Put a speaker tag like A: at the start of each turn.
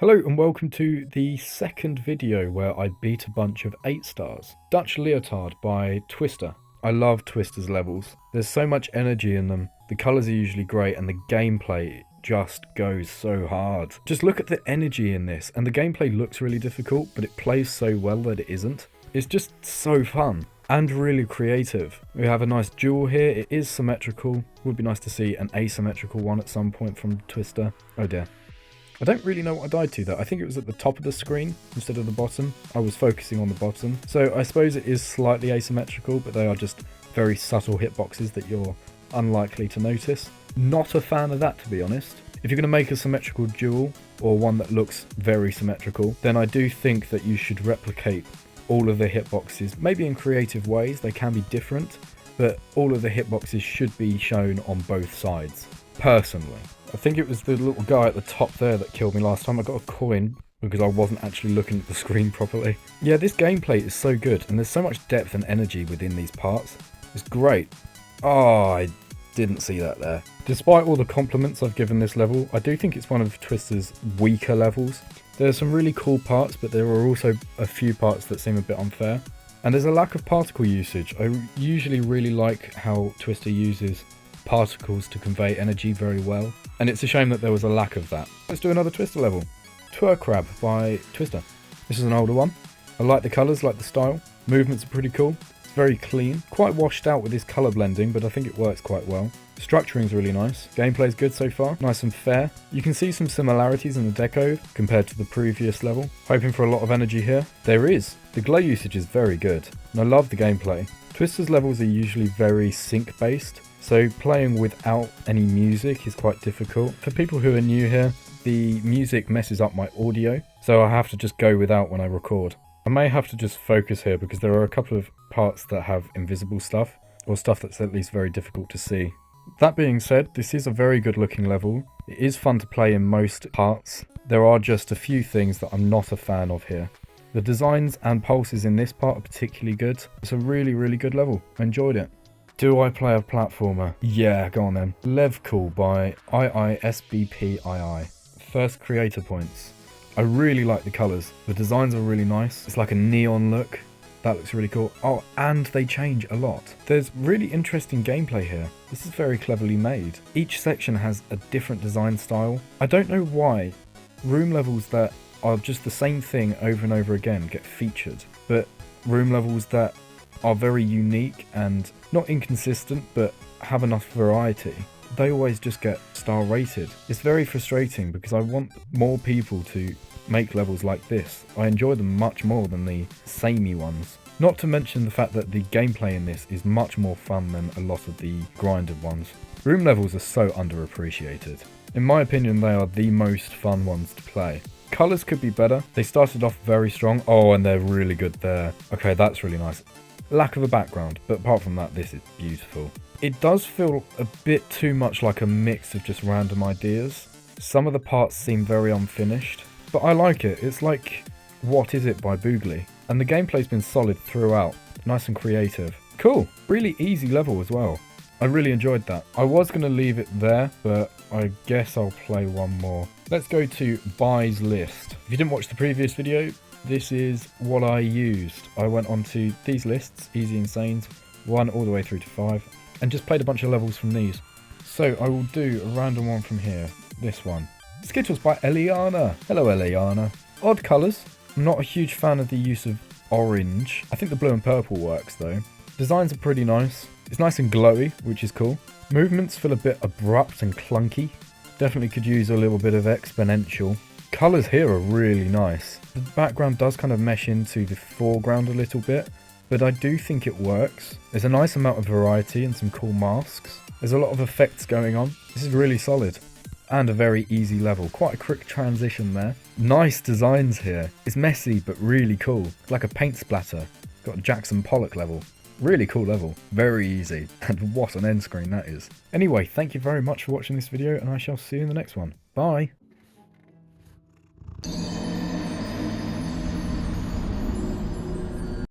A: Hello and welcome to the second video where I beat a bunch of 8 stars. Dutch Leotard by Twister. I love Twister's levels. There's so much energy in them, the colours are usually great and the gameplay just goes so hard. Just look at the energy in this, and the gameplay looks really difficult but it plays so well that it isn't. It's just so fun and really creative. We have a nice jewel here, it is symmetrical. Would be nice to see an asymmetrical one at some point from Twister. Oh dear. I don't really know what I died to though. I think it was at the top of the screen instead of the bottom. I was focusing on the bottom. So I suppose it is slightly asymmetrical, but they are just very subtle hitboxes that you're unlikely to notice. Not a fan of that, to be honest. If you're going to make a symmetrical jewel, or one that looks very symmetrical, then I do think that you should replicate all of the hitboxes. Maybe in creative ways, they can be different, but all of the hitboxes should be shown on both sides, personally. I think it was the little guy at the top there that killed me last time. I got a coin because I wasn't actually looking at the screen properly. Yeah, this gameplay is so good and there's so much depth and energy within these parts. It's great. Oh, I didn't see that there. Despite all the compliments I've given this level, I do think it's one of Twister's weaker levels. There are some really cool parts, but there are also a few parts that seem a bit unfair. And there's a lack of particle usage. I usually really like how Twister uses particles to convey energy very well, and it's a shame that there was a lack of that. Let's do another Twister level. Twerkrab by Twister. This is an older one. I like the colours, like the style. Movements are pretty cool. It's very clean. Quite washed out with this colour blending, but I think it works quite well. Structuring's really nice. Gameplay's good so far. Nice and fair. You can see some similarities in the deco compared to the previous level. Hoping for a lot of energy here. There is. The glow usage is very good, and I love the gameplay. Twister's levels are usually very sync based, so playing without any music is quite difficult. For people who are new here, the music messes up my audio, so I have to just go without when I record. I may have to just focus here because there are a couple of parts that have invisible stuff, or stuff that's at least very difficult to see. That being said, this is a very good looking level. It is fun to play in most parts. There are just a few things that I'm not a fan of here. The designs and pulses in this part are particularly good. It's a really, really good level. I enjoyed it. Do I play a platformer? Yeah, go on then. Levcool by IISBPII. First creator points. I really like the colours. The designs are really nice. It's like a neon look. That looks really cool. Oh, and they change a lot. There's really interesting gameplay here. This is very cleverly made. Each section has a different design style. I don't know why room levels that are just the same thing over and over again get featured, but room levels that are very unique and not inconsistent but have enough variety, they always just get star rated. It's very frustrating because I want more people to make levels like this. I enjoy them much more than the samey ones. Not to mention the fact that the gameplay in this is much more fun than a lot of the grinded ones. Room levels are so underappreciated. In my opinion, they are the most fun ones to play. Colours could be better. They started off very strong. Oh, and they're really good there. Okay, that's really nice. Lack of a background, but apart from that, this is beautiful. It does feel a bit too much like a mix of just random ideas. Some of the parts seem very unfinished, but I like it. It's like What Is It by Boogly, and the gameplay's been solid throughout. Nice and creative. Cool. Really easy level as well. I really enjoyed that. I was going to leave it there, but I guess I'll play one more. Let's go to Buys List. If you didn't watch the previous video, this is what I used. I went onto these lists, Easy Insanes, 1 all the way through to 5, and just played a bunch of levels from these. So I will do a random one from here, this one. Skittles by Eliana. Hello Eliana. Odd colours. I'm not a huge fan of the use of orange. I think the blue and purple works though. Designs are pretty nice. It's nice and glowy, which is cool. Movements feel a bit abrupt and clunky. Definitely could use a little bit of exponential. Colours here are really nice. The background does kind of mesh into the foreground a little bit, but I do think it works. There's a nice amount of variety and some cool masks. There's a lot of effects going on. This is really solid. And a very easy level. Quite a quick transition there. Nice designs here. It's messy but really cool. It's like a paint splatter. Got a Jackson Pollock level. Really cool level. Very easy. And what an end screen that is. Anyway, thank you very much for watching this video and I shall see you in the next one. Bye!